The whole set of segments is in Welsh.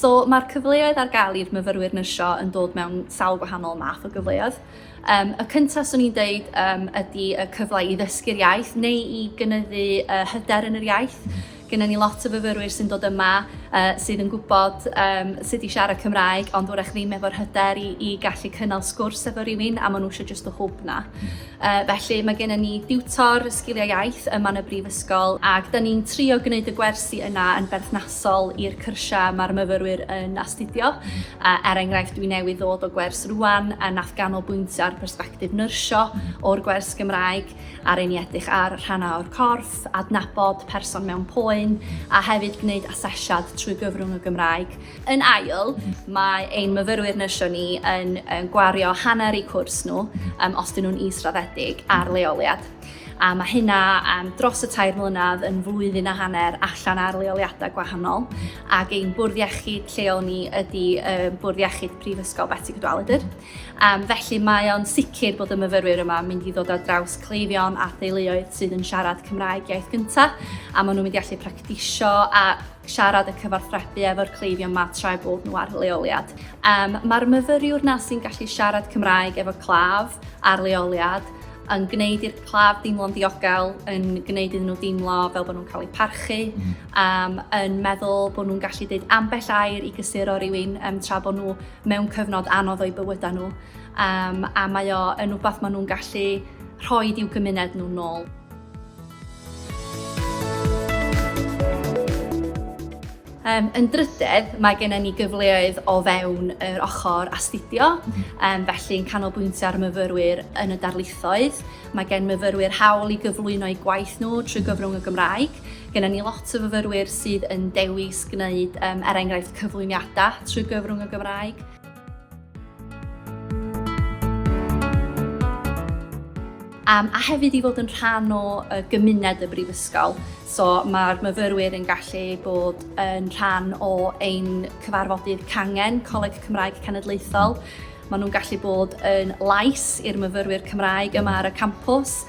So mae'r cyfleoedd ar gael i'r myfyrwyr nyrsio yn dod mewn sawl gwahanol math o gyfleoedd. Y cyntaf swn i'n deud ydy y cyfle i ddysgu'r iaith neu i gynyddu hyder yn yr iaith. Gyda ni lot o fyfyrwyr sy'n dod yma sydd yn gwybod sut i siarad Cymraeg, ond wrach ddim efo'r hyder i gallu cynnal sgwrs efo rhywun a maen nhw eisiau just y hwb na. Felly mae gennym ni diwtor sgiliau iaith yma yn y brifysgol ac da ni'n trio gwneud y gwersi yna yn berthnasol i'r cyrsiau mae'r myfyrwyr yn astudio. Enghraifft, dwi newydd ddod o gwers rwan a nath ganolbwyntio ar persbectif nyrsio o'r gwers Gymraeg a'r ein edrych ar rhannau o'r corff, adnabod person mewn poen a hefyd gwneud asesiad trwy gyfrwng y Gymraeg. Yn ail, mae ein myfyrwyr nyrsio ni yn gwario hanner eu cwrs nhw os dyn nhw'n israddedig ar leoliad. A mae hynna dros y 3 mlynedd yn flwyddyn a hanner allan ar leoliadau gwahanol. Ac ein bwrdd iechyd lleol ni ydy bwrdd iechyd Prifysgol Beti Cadwaladr. Felly mae o'n sicr bod y myfyrwyr yma mynd i ddod ar draws cleifion a theuluoedd sydd yn siarad Cymraeg iaith gyntaf. A maen nhw'n mynd i allu practisio a siarad y cyfarthrebu efo'r cleifion ma tra bod nhw ar leoliad. Mae'r myfyriwr na sy'n gallu siarad Cymraeg efo claf ar leoliad yn gwneud i'r claf deimlo'n ddiogel, yn gwneud iddyn nhw deimlo fel bod nhw'n cael eu parchu, yn meddwl bod nhw'n gallu dweud ambell air i gysuro rhywun tra bod nhw mewn cyfnod anodd o'i bywydau nhw. A mae o yn rhywbeth maen nhw'n gallu rhoi i'w gymuned nhw nôl. Yn drydydd, mae gennym ni gyfleoedd o fewn yr ochr astudio, felly'n canolbwyntio ar myfyrwyr yn y darlithoedd. Mae gen myfyrwyr hawl i gyflwyno eu gwaith nhw trwy gyfrwng y Gymraeg. Gennym ni lot o fyfyrwyr sydd yn dewis gwneud enghraifft cyflwyniadau trwy gyfrwng y Gymraeg. A hefyd i fod yn rhan o gymuned y brifysgol. So mae'r myfyrwyr yn gallu bod yn rhan o ein cyfarfodydd cangen, Coleg Cymraeg Cenedlaethol. Maen nhw'n gallu bod yn lais i'r myfyrwyr Cymraeg yma ar y campws.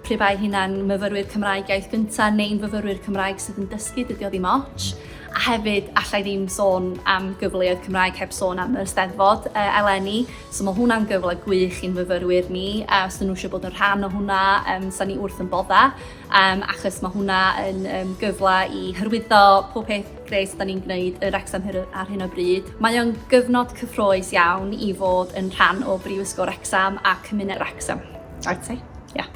Pry bai hynna'n myfyrwyr Cymraeg iaith gyntaf neu'n myfyrwyr Cymraeg sydd yn dysgu, dydy o ddim ots. A hefyd, allai ddim sôn am gyfleoedd Cymraeg heb sôn am yr Eisteddfod eleni. So mae hwnna'n gyfle gwych i'n myfyrwyr ni. Os dyn nhw eisiau bod yn rhan o hwnna, sa'n ni wrth yn bodda. Achos mae hwnna yn gyfle i hyrwyddo pob peth greu da ni'n gwneud yn Wrexham ar hyn o bryd. Mae o'n gyfnod cyffrous iawn i fod yn rhan o Brifysgol Wrexham a cymuned Wrexham. I'd say, yeah.